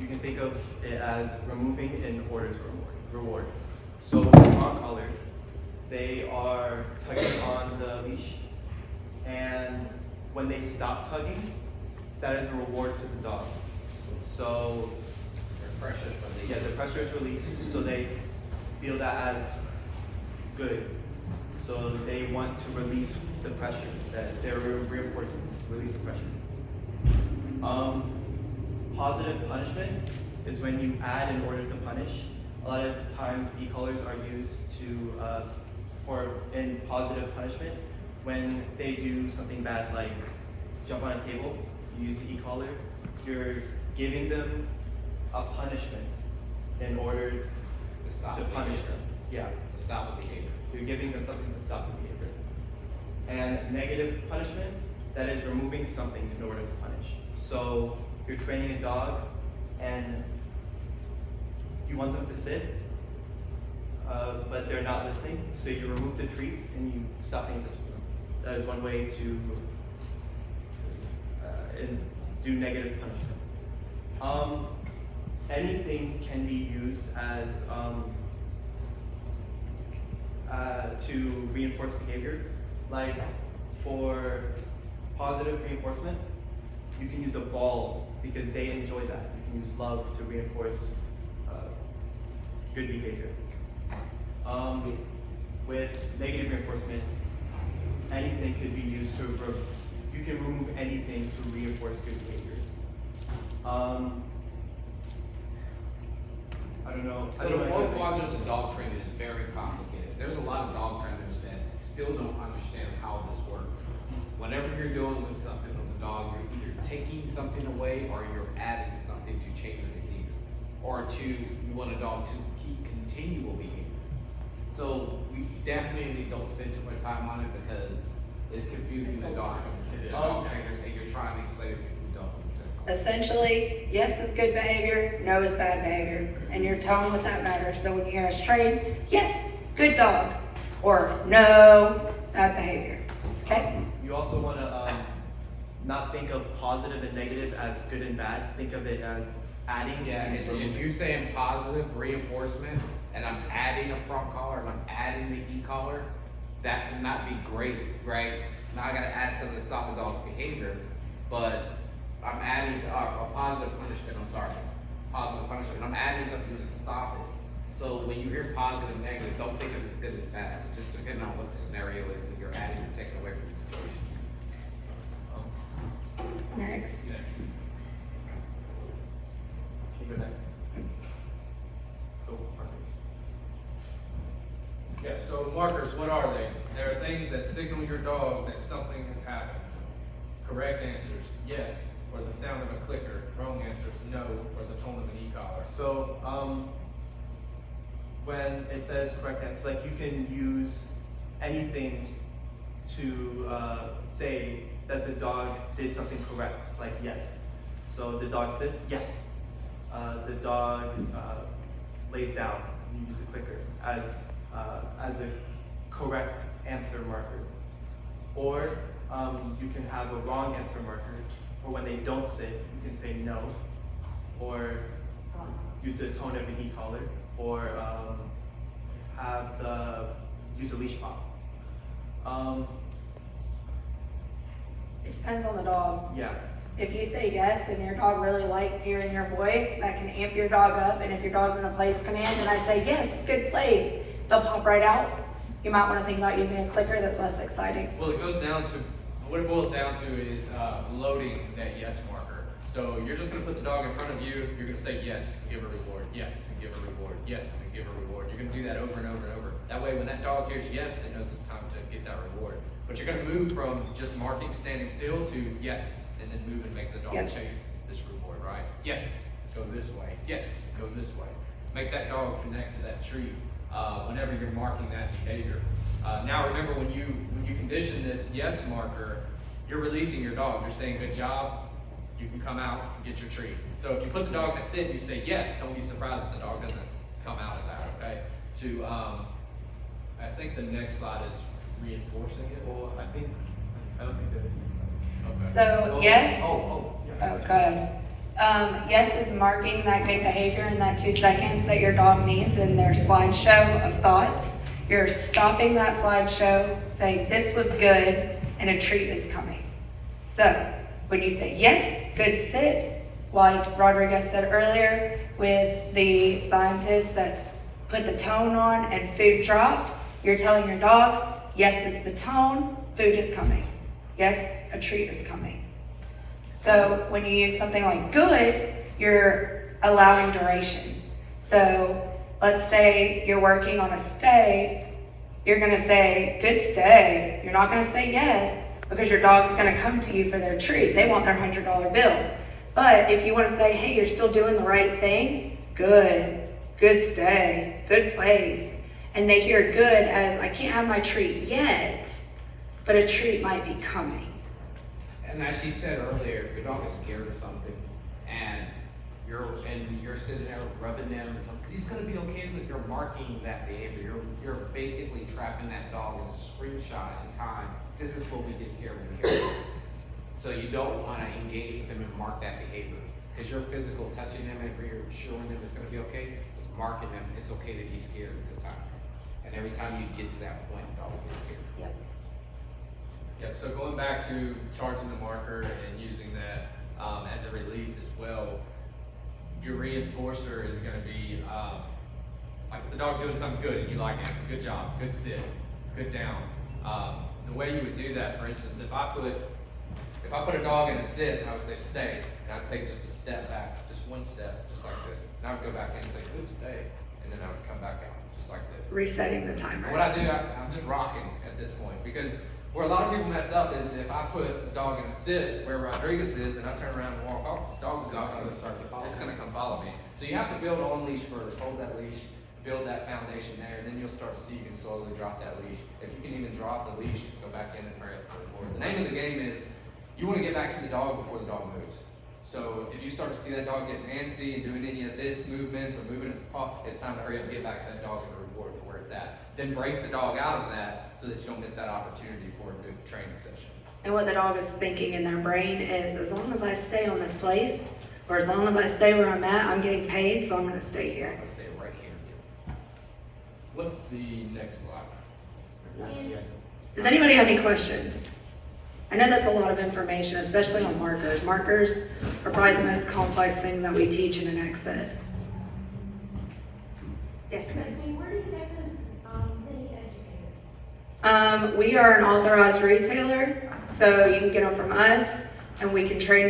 you can think of it as removing in order to reward. So on color, they are tugging on the leash, and when they stop tugging, that is a reward to the dog. So The pressure is released. yeah, the pressure is released, so they feel that as good. So they want to release the pressure that they're reinforcing, release the pressure. Positive punishment is when you add in order to punish. A lot of times e-collars are used to in positive punishment when they do something bad like jump on a table. You use the e-collar. You're giving them a punishment in order to punish them. Yeah. To stop the behavior. You're giving them something to stop the behavior. And negative punishment, that is removing something in order to punish. So you're training a dog and you want them to sit, but they're not listening. So you remove the treat and you stop paying attention to them. That is one way to do negative punishment. Anything can be used as to reinforce behavior. Like for positive reinforcement, you can use a ball because they enjoy that. You can use love to reinforce good behavior. With negative reinforcement, anything could be used to, you can remove anything to reinforce good behavior. I don't know. So the four quadrants of dog training is very complicated. There's a lot of dog trainers that still don't understand how this works. Whenever you're dealing with something with the dog, you're either taking something away or you're adding something to change the behavior. Or you want a dog to keep continual behavior. So we definitely don't spend too much time on it because it's confusing the dog trainers and you're trying to explain it to people who don't. Essentially, yes is good behavior, no is bad behavior. And your tone with that matters. So when you hear us train, yes, good dog, or no, bad behavior. Okay? You also want to not think of positive and negative as good and bad. Think of it as adding. Yeah, and if you're saying positive reinforcement and I'm adding a front collar and I'm adding the e-collar, that cannot be great, right? Now I gotta add something to stop the dog's behavior, but I'm adding a positive punishment, positive punishment. I'm adding something to stop it. So when you hear positive and negative, don't think of it as good as bad. Just depending on what the scenario is that you're adding or taking away from the situation. Next. Keep it next. So markers. Yeah, so markers, what are they? There are things that signal your dog that something has happened. Correct answers, yes, or the sound of a clicker. Wrong answers, no, or the tone of an e-collar. So when it says correct answer, like you can use anything to say that the dog did something correct, like yes. So the dog sits, yes. The dog lays down. You use the clicker as a correct answer marker. Or you can have a wrong answer marker. Or when they don't sit, you can say no. Or use the tone of an e-collar. Or use a leash pop. It depends on the dog. Yeah. If you say yes and your dog really likes hearing your voice, that can amp your dog up. And if your dog's in a place command and I say, yes, good place, they'll pop right out. You might want to think about using a clicker that's less exciting. Well, it goes down to, what it boils down to is loading that yes marker. So you're just gonna put the dog in front of you, you're gonna say yes, and give a reward, yes, and give a reward, yes, and give a reward. You're gonna do that over and over and over. That way when that dog hears yes, it knows it's time to get that reward. But you're gonna move from just marking, standing still to yes, and then move and make the dog chase this reward, right? Yes, go this way. Yes, go this way. Make that dog connect to that tree whenever you're marking that behavior. Now remember, when you condition this yes marker, you're releasing your dog. You're saying good job, you can come out and get your treat. So if you put the dog to sit and you say yes, don't be surprised if the dog doesn't come out of that, okay? I think the next slide is reinforcing it. Well, I don't think that is. Okay. So yes. Yeah. Oh, good. Yes is marking that good behavior in that 2 seconds that your dog needs in their slideshow of thoughts. You're stopping that slideshow, saying this was good, and a treat is coming. So when you say yes, good sit, like Rodriguez said earlier, with the scientist that's put the tone on and food dropped, you're telling your dog, yes is the tone, food is coming. Yes, a treat is coming. So when you use something like good, you're allowing duration. So let's say you're working on a stay, you're gonna say, good stay. You're not gonna say yes, because your dog's gonna come to you for their treat. They want their $100 bill. But if you wanna say, hey, you're still doing the right thing, good stay, good place. And they hear good as, I can't have my treat yet, but a treat might be coming. And as she said earlier, if your dog is scared of something and you're sitting there rubbing them and something, he's gonna be okay as if you're marking that behavior. You're basically trapping that dog in a screenshot in time. This is what we get scared when we hear it. So you don't wanna engage with them and mark that behavior. Because you're physical touching them and reassuring them it's gonna be okay, it's marking them, it's okay to be scared this time. And every time you get to that point, the dog will get scared. Yep. Yep, so going back to charging the marker and using that as a release as well, your reinforcer is going to be like if the dog's doing something good and you like it, good job, good sit, good down. The way you would do that, for instance, if I put a dog in a sit and I would say stay, and I'd take just a step back, just one step, just like this, and I would go back in and say good stay, and then I would come back out, just like this. Resetting the timer. What I do, I'm just rocking at this point, because where a lot of people mess up is if I put the dog in a sit where Rodriguez is and I turn around and walk off, this dog's going to start to follow. It's going to come follow me. So you have to build on leash first, hold that leash, build that foundation there, and then you'll start to see you can slowly drop that leash. If you can even drop the leash, go back in and hurry up for the board. The name of the game is you want to get back to the dog before the dog moves. So if you start to see that dog getting antsy and doing any of this movements or moving its paw, it's time to hurry up and get back to that dog and reward for where it's at. Then break the dog out of that so that you don't miss that opportunity for a good training session. And what the dog is thinking in their brain is, as long as I stay on this place, or as long as I stay where I'm at, I'm getting paid, so I'm going to stay here. Let's stay right here. What's the next slide? Does anybody have any questions? I know that's a lot of information, especially on markers. Markers are probably the most complex thing that we teach in an exit. Yes, ma'am. Where do you get the educators? We are an authorized retailer, so you can get them from us, and we can train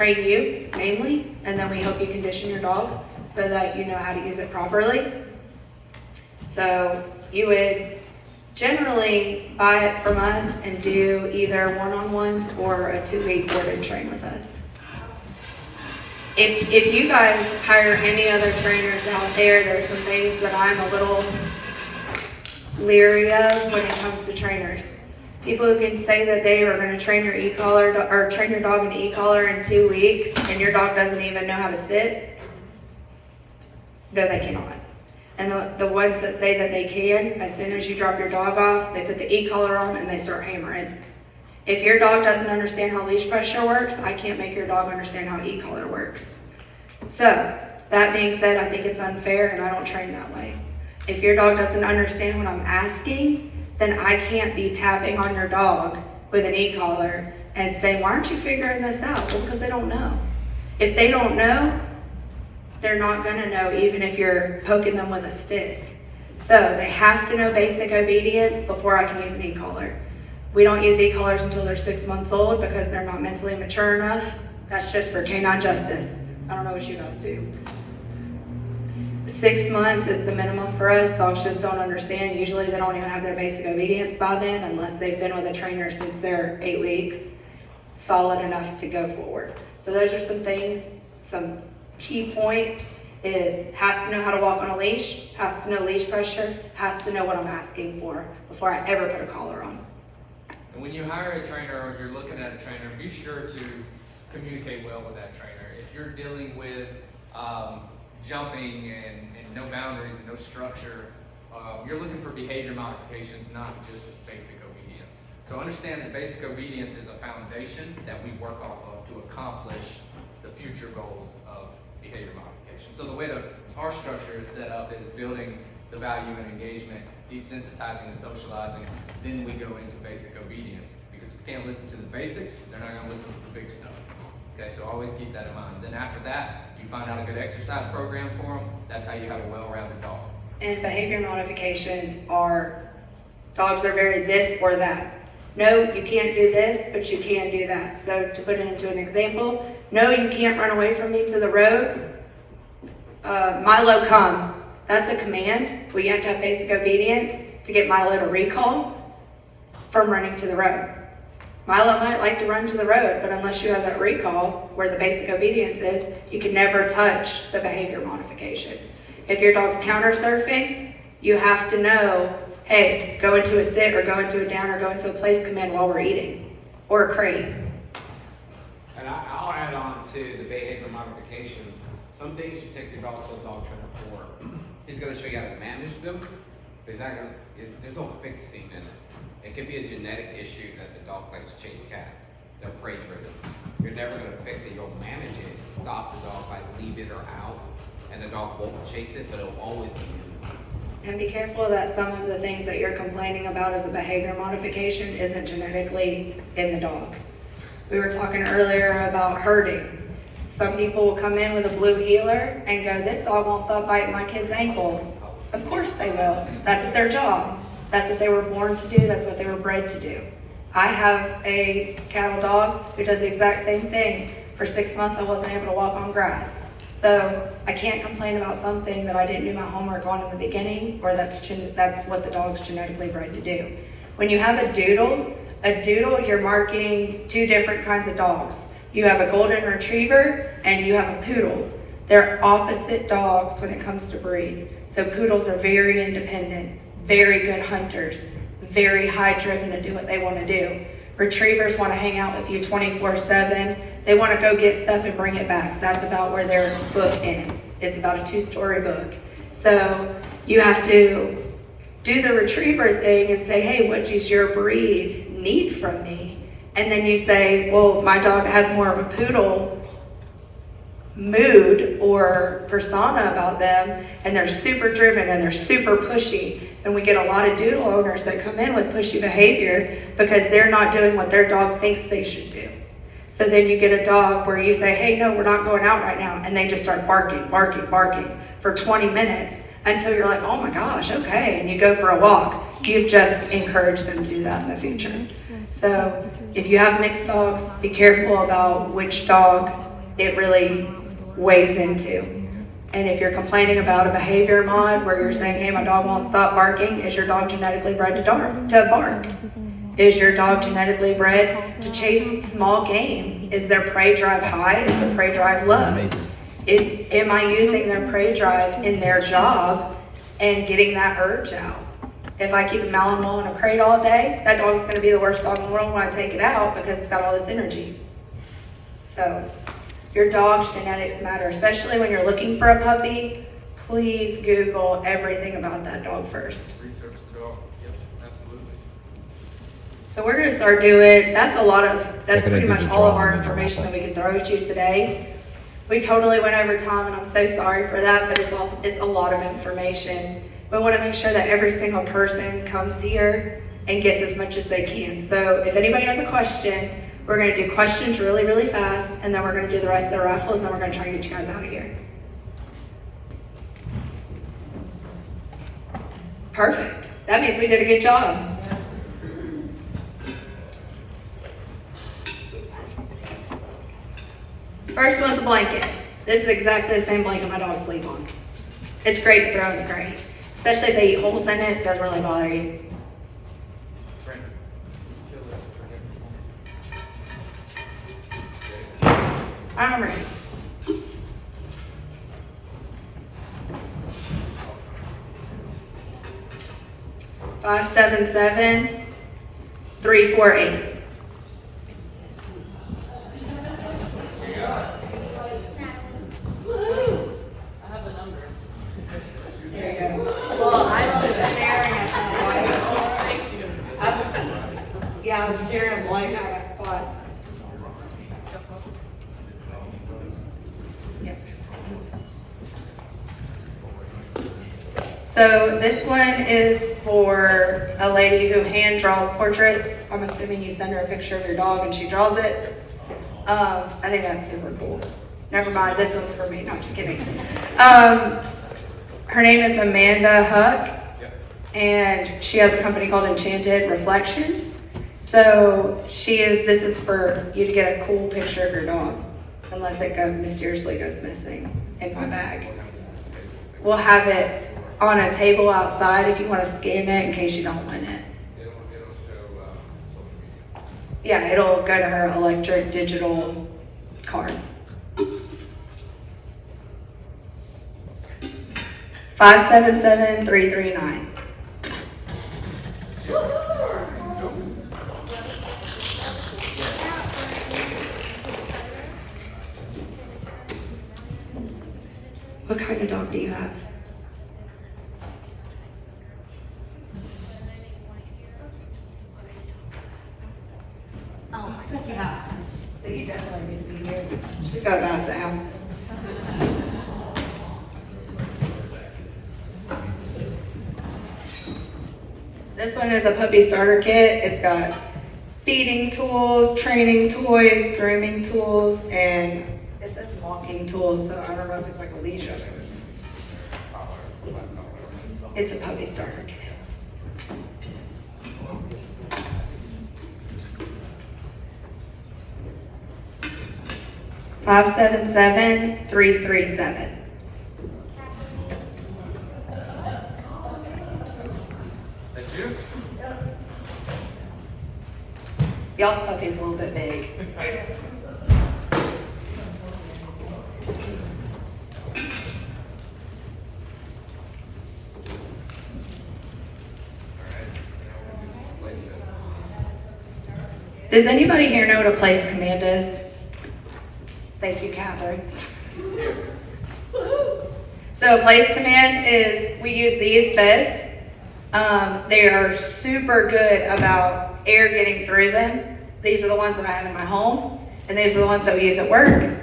you mainly, and then we help you condition your dog so that you know how to use it properly. So you would generally buy it from us and do either one-on-ones or a 2-week board and train with us. If you guys hire any other trainers out there, there's some things that I'm a little leery of when it comes to trainers. People who can say that they are going to train your e-collar or train your dog in e-collar in 2 weeks and your dog doesn't even know how to sit. No, they cannot. And the ones that say that they can, as soon as you drop your dog off, they put the e-collar on and they start hammering. If your dog doesn't understand how leash pressure works, I can't make your dog understand how e-collar works. So, that being said, I think it's unfair and I don't train that way. If your dog doesn't understand what I'm asking, then I can't be tapping on your dog with an e-collar and saying, why aren't you figuring this out? Well, because they don't know. If they don't know, they're not going to know even if you're poking them with a stick. So they have to know basic obedience before I can use an e-collar. We don't use e-collars until they're 6 months old because they're not mentally mature enough. That's just for canine justice. I don't know what you guys do. 6 months is the minimum for us. Dogs just don't understand. Usually they don't even have their basic obedience by then unless they've been with a trainer since they're 8 weeks, solid enough to go forward. So those are some things, some key points is has to know how to walk on a leash, has to know leash pressure, has to know what I'm asking for before I ever put a collar on. And when you hire a trainer or you're looking at a trainer, be sure to communicate well with that trainer. If you're dealing with jumping and no boundaries and no structure, you're looking for behavior modifications, not just basic obedience. So understand that basic obedience is a foundation that we work off of to accomplish the the future goals of behavior modification. So the way that our structure is set up is building the value and engagement, desensitizing and socializing, then we go into basic obedience. Because if you can't listen to the basics, they're not gonna listen to the big stuff. Okay, so always keep that in mind. Then after that, you find out a good exercise program for them, that's how you have a well-rounded dog. And behavior modifications are, dogs are very this or that. No, you can't do this, but you can do that. So to put it into an example, no, you can't run away from me to the road. Milo, come. That's a command, but you have to have basic obedience to get Milo to recall from running to the road. Milo might like to run to the road, but unless you have that recall where the basic obedience is, you can never touch the behavior modifications. If your dog's counter surfing, you have to know, hey, go into a sit or go into a down or go into a place command while we're eating, or a crate. And I'll add on to the behavior modification. Some things you take your dog to a dog trainer for. He's going to show you how to manage them, but there's no fixing in it. It could be a genetic issue that the dog likes to chase cats. They're prey driven. You're never going to fix it. You'll manage it, stop the dog, like leave it or out, and the dog won't chase it, but it'll always be in. And be careful that some of the things that you're complaining about as a behavior modification isn't genetically in the dog. We were talking earlier about herding. Some people will come in with a blue heeler and go, this dog won't stop biting my kid's ankles. Of course they will. That's their job. That's what they were born to do. That's what they were bred to do. I have a cattle dog who does the exact same thing. For 6 months, I wasn't able to walk on grass. So I can't complain about something that I didn't do my homework on in the beginning, or that's what the dog's genetically bred to do. When you have a doodle, you're marking two different kinds of dogs. You have a golden retriever and you have a poodle. They're opposite dogs when it comes to breed. So poodles are very independent, very good hunters, very high driven to do what they want to do. Retrievers want to hang out with you 24/7. They want to go get stuff and bring it back. That's about where their book ends. It's about a 2-story book. So you have to do the retriever thing and say, hey, what does your breed need from me? And then you say, well, my dog has more of a poodle mood or persona about them, and they're super driven and they're super pushy. And we get a lot of doodle owners that come in with pushy behavior because they're not doing what their dog thinks they should do. So then you get a dog where you say, hey, no, we're not going out right now. And they just start barking for 20 minutes until you're like, oh my gosh, okay. And you go for a walk. You've just encouraged them to do that in the future. So if you have mixed dogs, be careful about which dog it really weighs into. And if you're complaining about a behavior mod where you're saying, hey, my dog won't stop barking, is your dog genetically bred to bark? Is your dog genetically bred to chase small game? Is their prey drive high? Is their prey drive low? Am I using their prey drive in their job and getting that urge out? If I keep a Malinois in a crate all day, that dog's going to be the worst dog in the world when I take it out because it's got all this energy. So your dog's genetics matter, especially when you're looking for a puppy. Please Google everything about that dog first. Research the dog. Yep, absolutely. So we're going to start doing, that's pretty much all of our information that we can throw at you today. We totally went over time and I'm so sorry for that, but it's a lot of information. We want to make sure that every single person comes here and gets as much as they can. So if anybody has a question, we're going to do questions really, really fast, and then we're going to do the rest of the raffles, and then we're going to try and get you guys out of here. Perfect. That means we did a good job. First one's a blanket. This is exactly the same blanket my dogs sleep on. It's great to throw in the crate, especially if they eat holes in it. It doesn't really bother you. I'm ready. Five, 7, 7, 3, 4, 8. Woo! I have the number. There you go. Well, I was just staring at that light. I was staring blank at my spots. So this one is for a lady who hand draws portraits. I'm assuming you send her a picture of your dog and she draws it. I think that's super cool. Never mind, this one's for me. No, I'm just kidding. Her name is Amanda Huck, and she has a company called Enchanted Reflections. So this is for you to get a cool picture of your dog, unless it mysteriously goes missing in my bag. We'll have it on a table outside if you want to scan it in case you don't win it. It'll show social media. Yeah, it'll go to her electric digital card. 577339. What kind of dog do you have? Oh my God. Yeah, so you definitely need to be here. She's got a basset hound. This one is a puppy starter kit. It's got feeding tools, training toys, grooming tools, and it says walking tools, so I don't know if it's like a leash or something. It's a puppy starter kit. $577,337. That's you? Y'all's puppy's a little bit big. Does anybody here know what a place command is? Thank you, Catherine. So a place command is, we use these beds. They are super good about air getting through them. These are the ones that I have in my home, and these are the ones that we use at work.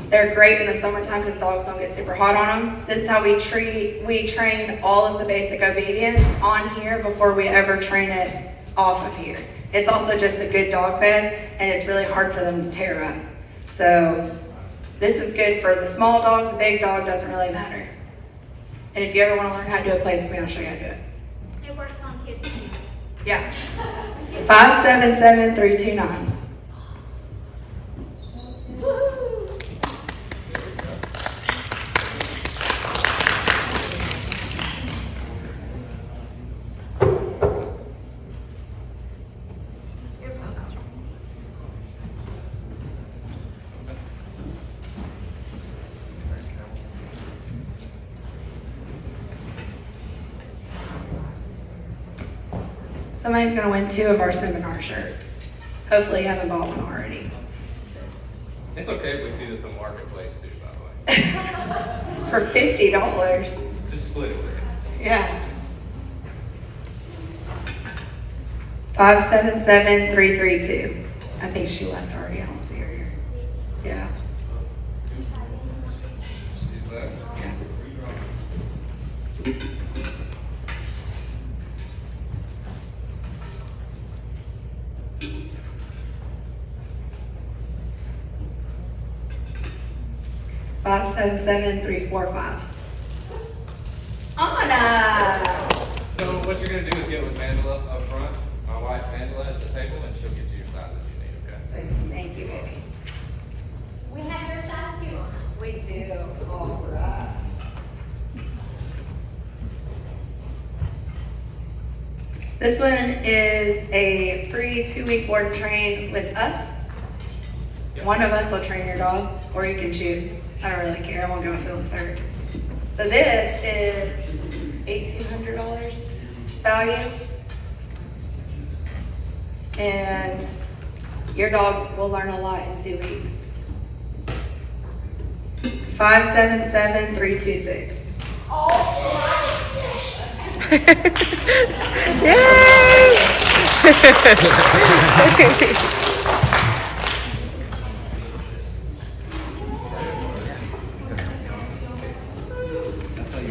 They're great in the summertime because dogs don't get super hot on them. This is how we train all of the basic obedience on here before we ever train it off of here. It's also just a good dog bed, and it's really hard for them to tear up. So this is good for the small dog. The big dog doesn't really matter. And if you ever want to learn how to do a place command, I'll show you how to do it. It works on kids too. Yeah. 577329. You're welcome. Somebody's going to win 2 of our seminar shirts. Hopefully you haven't bought one already. It's okay if we see this in Marketplace too, by the way. For $50. Just split it with it. Yeah. 577332. I think she left already. I don't see her here. Yeah. She's left. Yeah. Five seven seven 345. Anna. So what you're gonna do is get with Mandela up front. My wife Mandela at the table, and she'll get you your size that you need. Okay. Thank you, baby. We have your size too. We do. All right. This one is a free 2-week board and train with us. Yep. One of us will train your dog, or you can choose. I don't really care. I won't get my feelings hurt. So this is $1,800 value. And your dog will learn a lot in 2 weeks. 577326.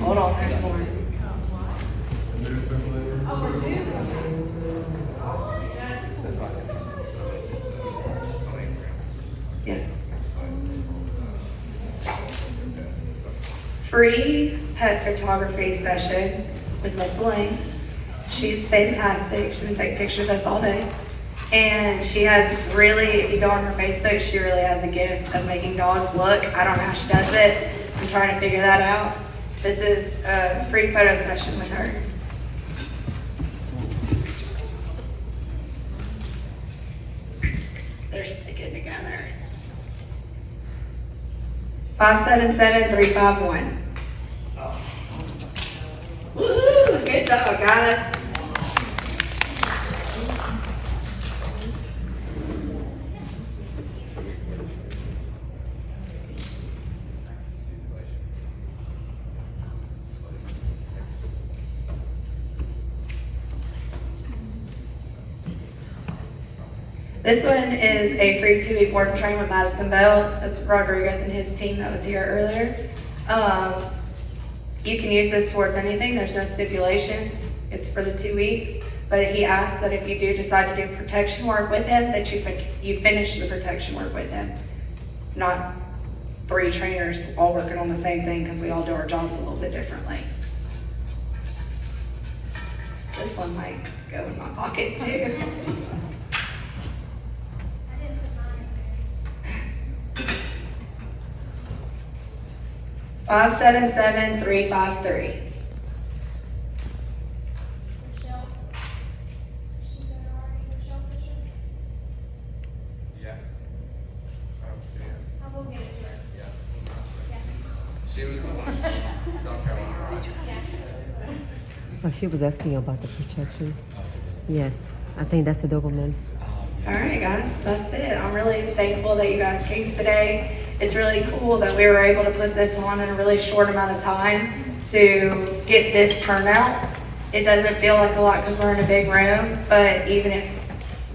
Hold on, there's more. free pet photography session with Miss Elaine. She's fantastic. She's gonna take pictures of us all day. And she has really, if you go on her Facebook, she really has a gift of making dogs look. I don't know how she does it. I'm trying to figure that out. This is a free photo session with her. They're sticking together. 577-351. Woo! Good job, guys. This one is a free 2-week board and train with Madison Bell. That's Rodriguez and his team that was here earlier. You can use this towards anything. There's no stipulations. It's for the 2 weeks. But he asked that if you do decide to do protection work with him, that you finish the protection work with him. Not 3 trainers all working on the same thing, because we all do our jobs a little bit differently. This one might go in my pocket too. I didn't put mine in there. 577-353. Michelle? She's there already, Michelle Fisher? Yeah. I don't see it. I'll go get it to her. Yeah. Yeah. She was the one in South Carolina, right? Yeah. Oh, she was asking you about the protection. Yes, I think that's the Doberman. All right, guys, that's it. I'm really thankful that you guys came today. It's really cool that we were able to put this on in a really short amount of time to get this turnout. It doesn't feel like a lot because we're in a big room, but even if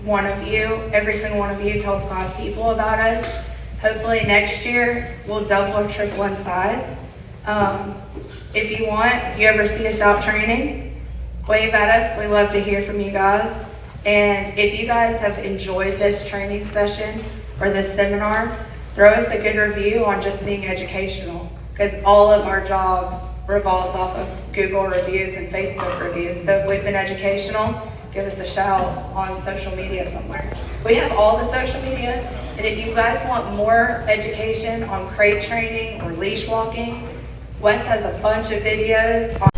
one of you, every single one of you tells 5 people about us, hopefully next year we'll double or triple in size. If you want, if you ever see us out training, wave at us. We love to hear from you guys. And if you guys have enjoyed this training session or this seminar, throw us a good review on just being educational, because all of our job revolves off of Google reviews and Facebook reviews. So if we've been educational, give us a shout on social media somewhere. We have all the social media, and if you guys want more education on crate training or leash walking, Wes has a bunch of videos on